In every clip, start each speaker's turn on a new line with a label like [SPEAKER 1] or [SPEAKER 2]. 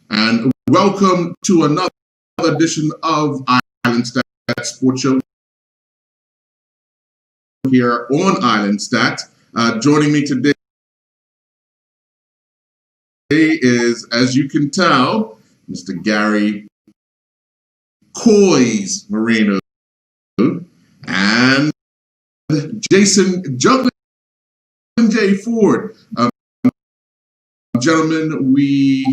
[SPEAKER 1] And welcome to another edition of Island Stat Sports Show here on Island Stat. Joining me today is, as you can tell, Mr. Gary Coys Moreno and Jason Juggling J. Ford. Gentlemen, we're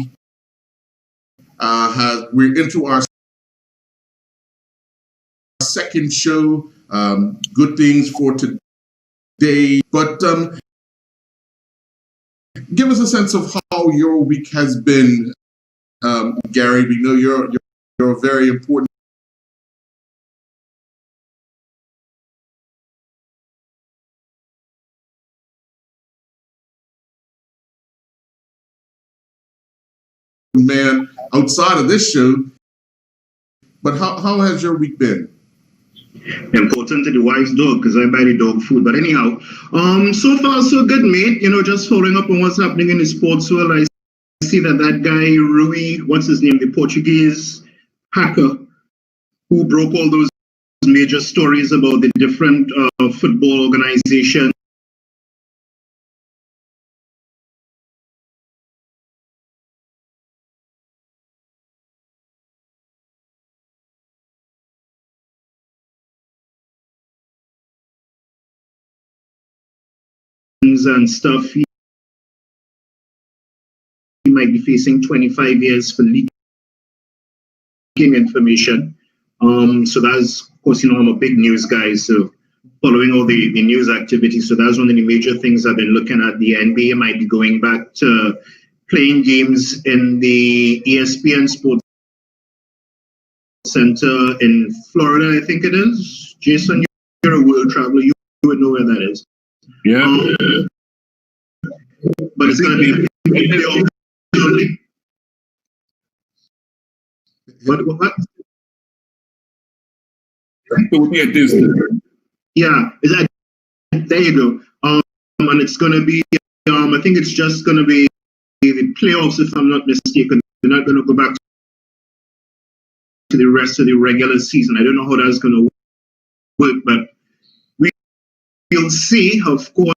[SPEAKER 1] into our second show. Good things for today, but give us a sense of how your week has been, Gary. We know you're a very important man outside of this show. But how has your week been?
[SPEAKER 2] Important to the wife's dog because I buy the dog food. But anyhow, so far so good, mate. Just following up on what's happening in the sports world, I see that guy Rui, what's his name, the Portuguese hacker who broke all those major stories about the different football organizations. And stuff, he might be facing 25 years for leaking information. So that's, of course, I'm a big news guy, so following all the news activity. So that's one of the major things I've been looking at. The NBA might be going back to playing games in the ESPN Sports Center in Florida, I think it is. Jason, you're a world traveler. You would know where that is.
[SPEAKER 3] Yeah.
[SPEAKER 2] But it's going to be only. What?
[SPEAKER 3] It would be at Disney.
[SPEAKER 2] Yeah, there you go. And it's going to be, I think it's just going to be the playoffs, if I'm not mistaken. They're not going to go back to the rest of the regular season. I don't know how that's going to work, but we'll see. Of course,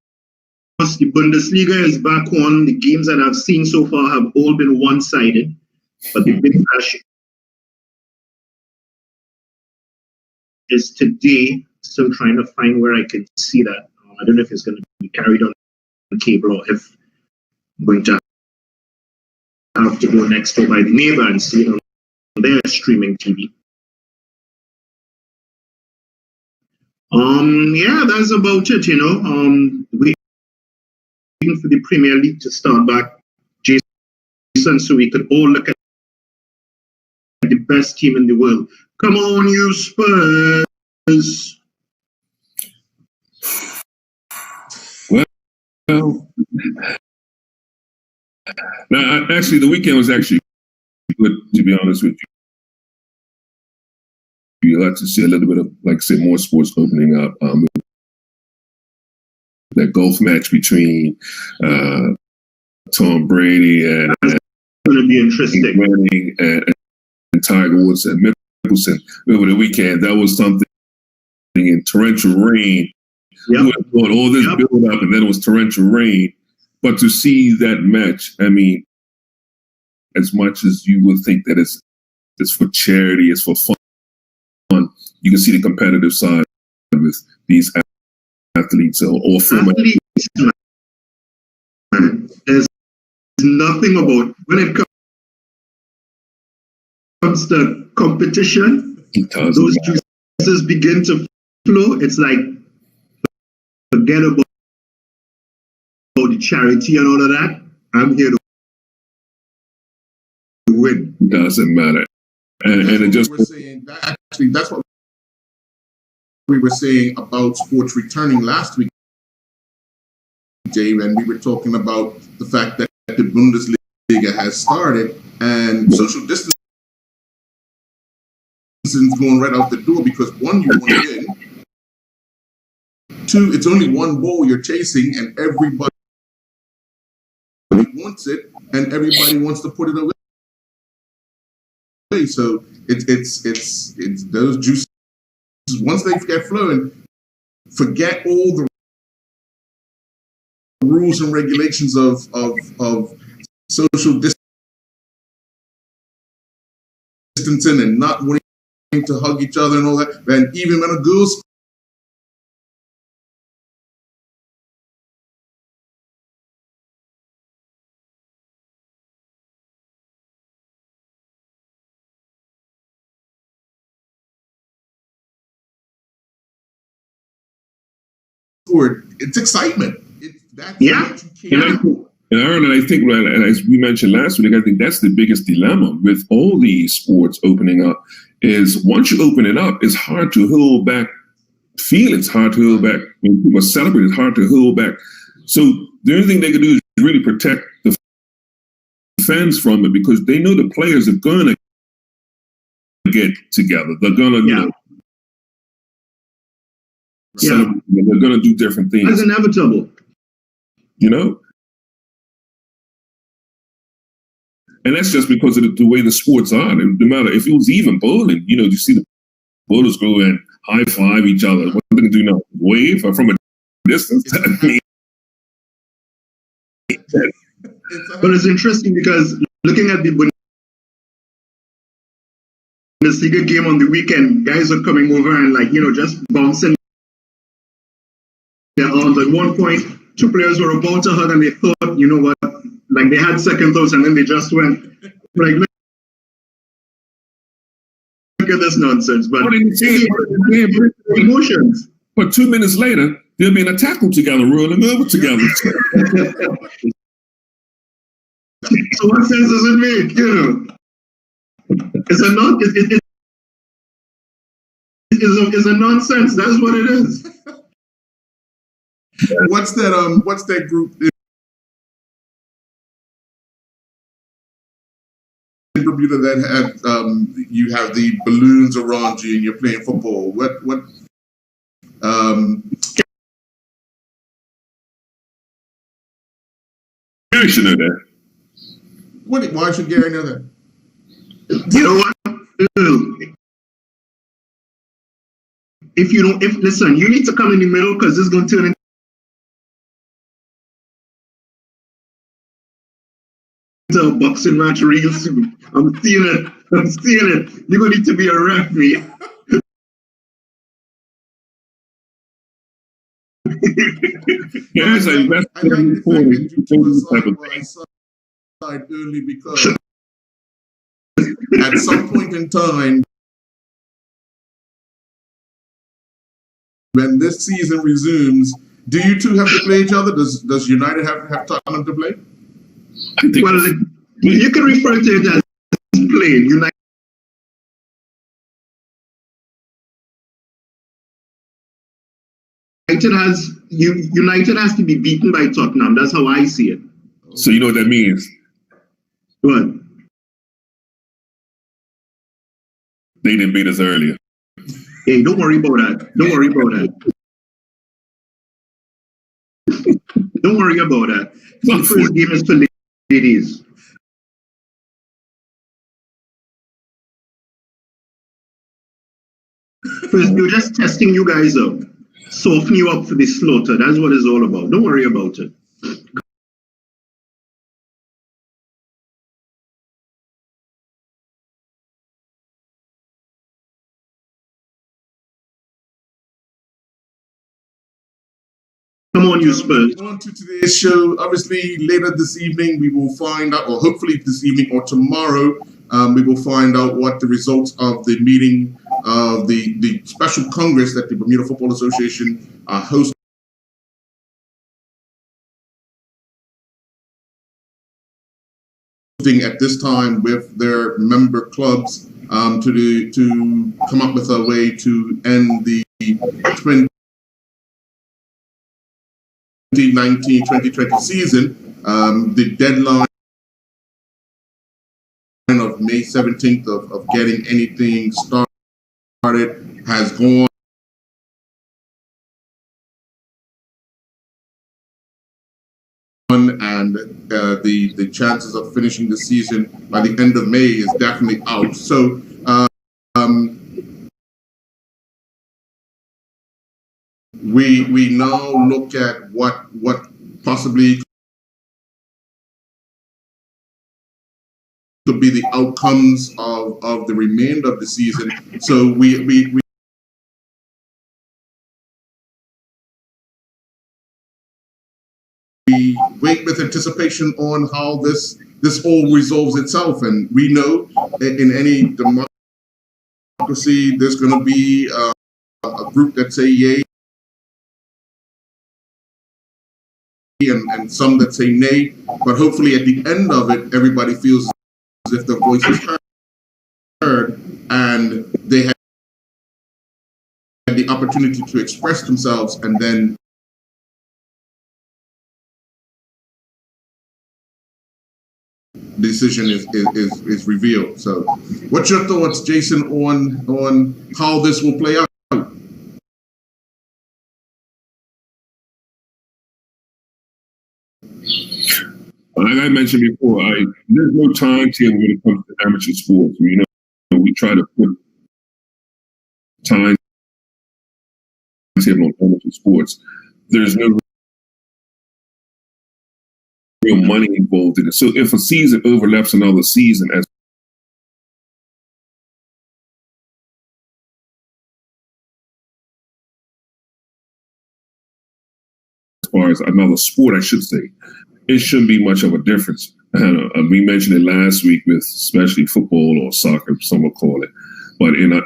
[SPEAKER 2] the Bundesliga is back on. The games that I've seen so far have all been one-sided, but the big clash is today. Still trying to find where I can see that. I don't know if it's going to be carried on cable or if I'm going to have to go next door by the neighbor and see it on their streaming TV. Yeah, that's about it. Waiting for the Premier League to start back, Jason, so we could all look at the best team in the world. Come on, you Spurs!
[SPEAKER 3] Well, now, actually, the weekend was actually good, to be honest with you. You like to see a little bit of, like I said, more sports opening up. That golf match between Tom Brady and
[SPEAKER 2] going to be interesting.
[SPEAKER 3] And Tiger Woods and Mickelson over the weekend. That was something in torrential rain.
[SPEAKER 2] Yep.
[SPEAKER 3] You would have thought all this build up and then it was torrential rain. But to see that match, I mean, as much as you would think that it's for charity, it's for fun, you can see the competitive side with these athletes or former
[SPEAKER 2] athletes. There's nothing about when it comes to competition, those juices begin to flow. It's like forget about the charity and all of that. I'm here to win.
[SPEAKER 3] Doesn't matter. And it just
[SPEAKER 1] that's what we were saying about sports returning last week, Dave, and we were talking about the fact that the Bundesliga has started and social distancing is going right out the door because one, you want to win. Two, it's only one ball you're chasing and everybody wants it and everybody wants to put it away. play. So it's those juices, once they get flowing, forget all the rules and regulations of social distancing and not wanting to hug each other and all that. And even when a girl's it's excitement. That's
[SPEAKER 2] Yeah.
[SPEAKER 1] what you can't.
[SPEAKER 3] And Aaron, I think, as we mentioned last week, I think that's the biggest dilemma with all these sports opening up is once you open it up, it's hard to hold back feelings, hard to hold back. When people celebrate, it's hard to hold back. So the only thing they can do is really protect the fans from it because they know the players are going to get together. They're going to, celebrate. They're going to do different things.
[SPEAKER 2] It's inevitable.
[SPEAKER 3] You know? And that's just because of the way the sports are. No matter if it was even bowling, you see the bowlers go and high five each other. What are they going to do now? Wave from a distance?
[SPEAKER 2] But it's interesting because looking at the Bundesliga game on the weekend, guys are coming over and just bouncing their arms. At one point, two players were about to hug and they thought, you know what, they had second thoughts and then they just went look at this nonsense. But emotions.
[SPEAKER 3] But 2 minutes later, they'll be in a tackle together, rolling over together.
[SPEAKER 2] So what sense does it make? It's a nonsense. That's what it is.
[SPEAKER 1] What's that group in Bermuda that have you have the balloons around you and you're playing football? What
[SPEAKER 3] Gary should know that.
[SPEAKER 1] Why should Gary know that?
[SPEAKER 2] You know what? Listen, you need to come in the middle because this is going to turn into a boxing match real soon. I'm seeing it. You're going to need to be a referee.
[SPEAKER 3] Gary's like, that's
[SPEAKER 1] I like the fact that you took aside early because at some point in time, when this season resumes, do you two have to play each other? Does United have Tottenham to play?
[SPEAKER 2] Well, you can refer to it as playing. United has to be beaten by Tottenham. That's how I see it.
[SPEAKER 3] So you know what that means?
[SPEAKER 2] What?
[SPEAKER 3] They didn't beat us earlier.
[SPEAKER 2] Hey, don't worry about that. Don't worry about that. Don't worry about that. The first game is for ladies. First, we're just testing you guys out. Soften you up for the slaughter. That's what it's all about. Don't worry about it. Come on, you Spurs.
[SPEAKER 1] On to today's show. Obviously, later this evening, we will find out, or hopefully this evening or tomorrow, we will find out what the results of the meeting of the special Congress that the Bermuda Football Association hosting at this time with their member clubs to come up with a way to end the 2019-2020 season. The deadline of May 17th of getting anything started has gone. And the chances of finishing the season by the end of May is definitely out. So we now look at what possibly could be the outcomes of the remainder of the season. So we wait with anticipation on how this all resolves itself. And we know in any democracy there's going to be a group that say yay and some that say nay, but hopefully at the end of it everybody feels as if their voice is heard and they had the opportunity to express themselves, and then the decision is revealed. So what's your thoughts, Jason, on how this will play out?
[SPEAKER 3] Like I mentioned before, there's no timetable when it comes to amateur sports. You know, we try to put timetable on amateur sports. There's no real money involved in it. So if a season overlaps another season, as far as another sport, I should say, it shouldn't be much of a difference. We mentioned it last week with especially football or soccer, some will call it. But in our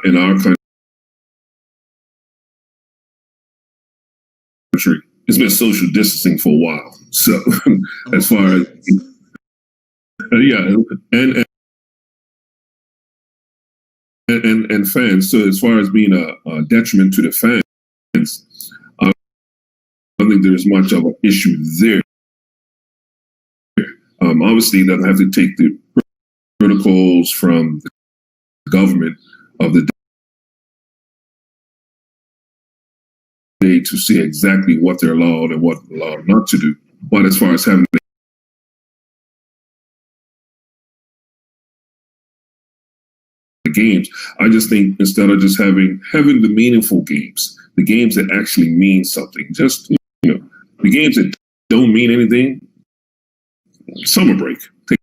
[SPEAKER 3] country, it's been social distancing for a while. So as far as and fans, so as far as being a detriment to the fans, I don't think there's much of an issue there. Obviously, they'll have to take the protocols from the government of the day to see exactly what they're allowed and what allowed not to do. But as far as having the games, I just think instead of just having the meaningful games, the games that actually mean something, just the games that don't mean anything. Summer break. Take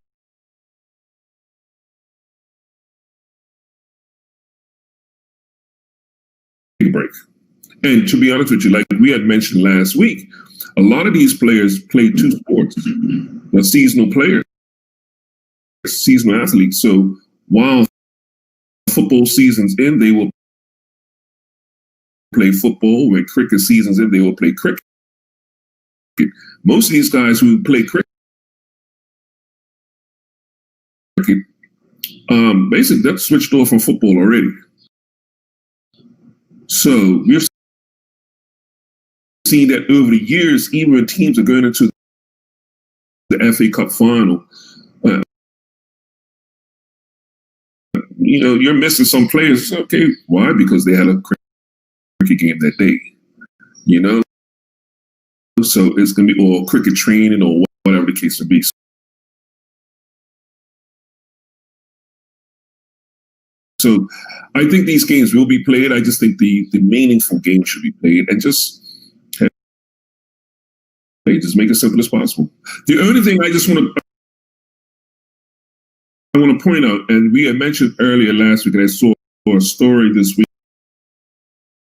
[SPEAKER 3] a break. And to be honest with you, like we had mentioned last week, a lot of these players play two sports. They're seasonal players, seasonal athletes. So while football season's in, they will play football. When cricket season's in, they will play cricket. Most of these guys who play cricket, basically that's switched off from football already. So we're seeing that over the years, even when teams are going into the FA Cup final, you're missing some players. Okay, why? Because they had a cricket game that day. So it's going to be all cricket training or whatever the case may be. So I think these games will be played. I just think the meaningful game should be played and just make it simple as possible. The only thing I want to point out, and we had mentioned earlier last week, and I saw a story this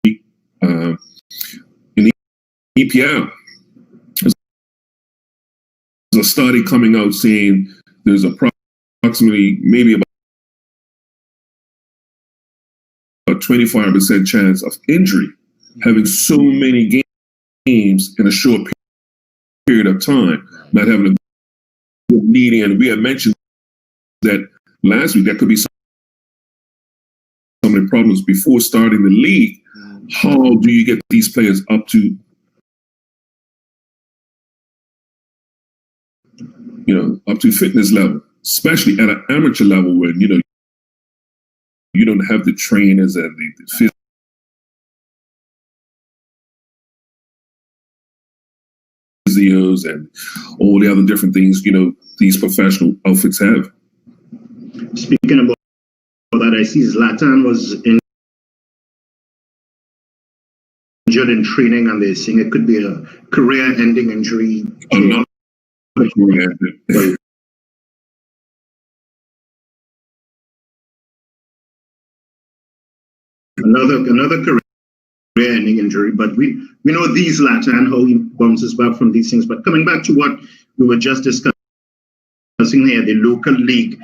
[SPEAKER 3] week in the EPL. There's a study coming out saying there's approximately maybe about a 25% chance of injury, having so many games in a short period of time, not having a good leading. And we had mentioned that last week, that could be some of the problems before starting the league. How do you get these players up to, up to fitness level, especially at an amateur level when, you don't have the trainers and the physicians, physios and all the other different things, these professional outfits have.
[SPEAKER 2] Speaking about that, I see Zlatan was injured in training, and they're saying it could be a career-ending injury.
[SPEAKER 3] Another
[SPEAKER 2] career-ending injury, but we know these Zlatan, how he bounces back from these things. But coming back to what we were just discussing here, the local league.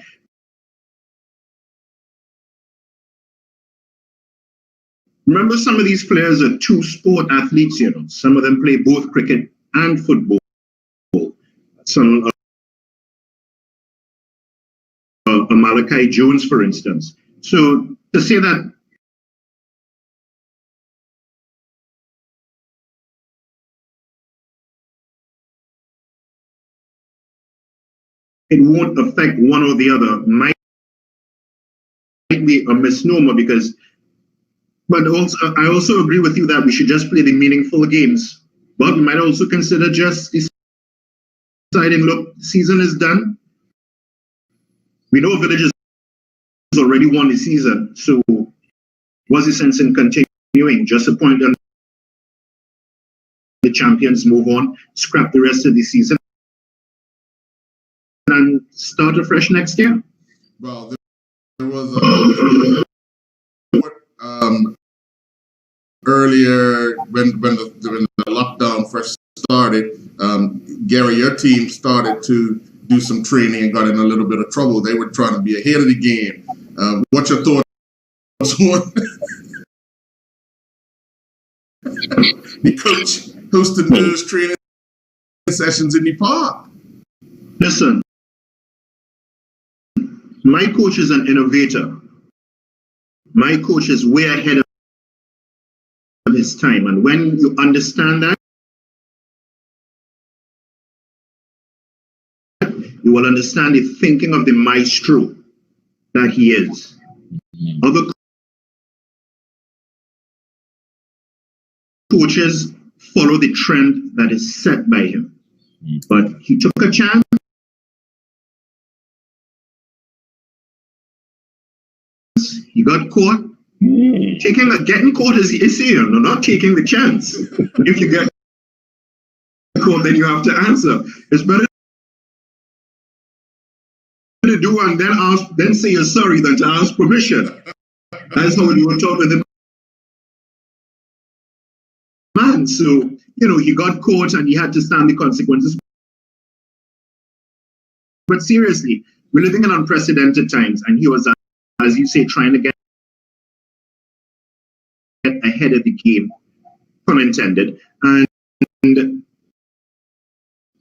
[SPEAKER 2] Remember, some of these players are two-sport athletes, Some of them play both cricket and football. Some Malachi Jones, for instance. So to say that it won't affect one or the other might be a misnomer, but also I also agree with you that we should just play the meaningful games. But we might also consider just deciding, look, season is done. We know Village has already won the season, so what's the sense in continuing? Just appoint them, the champions, move on, scrap the rest of the season, and start afresh next year.
[SPEAKER 1] Well, there was earlier when the lockdown first started. Gary, your team started to do some training and got in a little bit of trouble. They were trying to be ahead of the game. What's your thoughts on the coach hosting those training sessions in the park?
[SPEAKER 2] Listen, my coach is an innovator. My coach is way ahead of his time. And when you understand that, you will understand the thinking of the maestro that he is. Other coaches follow the trend that is set by him. But he took a chance. He got caught. Getting caught is the issue, not taking the chance. If you get caught, then you have to answer. It's better to do and then say you're sorry than to ask permission. That's how you were talking with the man. So, he got caught and he had to stand the consequences. But seriously, we're living in unprecedented times, and he was, as you say, trying to get ahead of the game, pun intended, and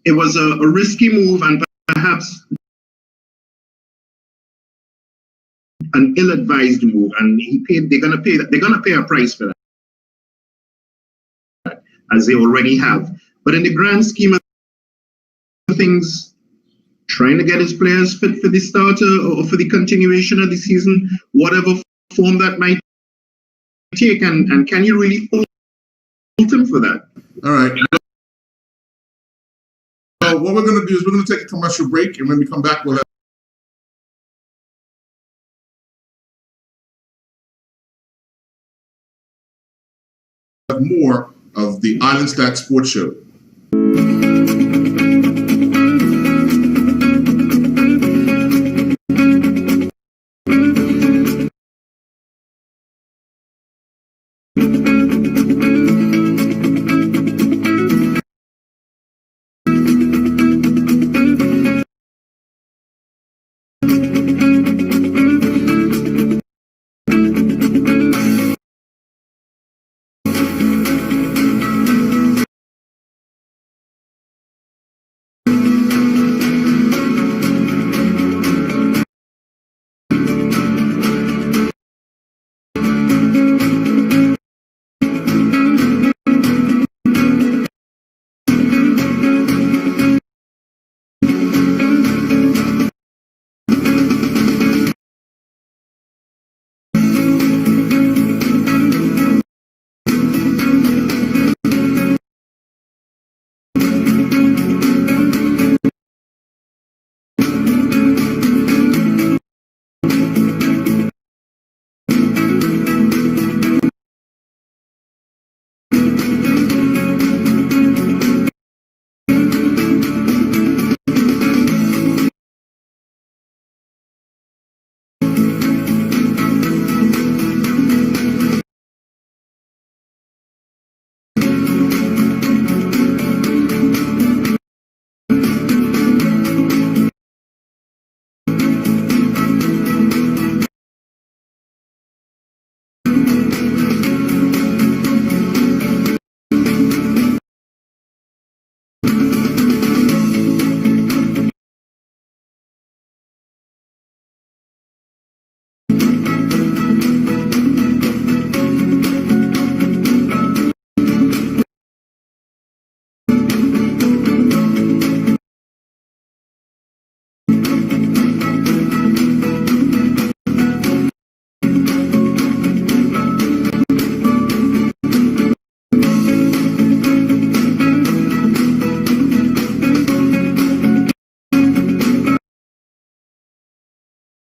[SPEAKER 2] it was a risky move and perhaps an ill-advised move, and they're gonna pay a price for that, as they already have. But in the grand scheme of things, trying to get his players fit for the starter or for the continuation of the season, whatever form that might take, and can you really fault him for that?
[SPEAKER 1] All right. So what we're going to do is we're going to take a commercial break, and when we come back, we'll have more of the Island Stats Sports Show.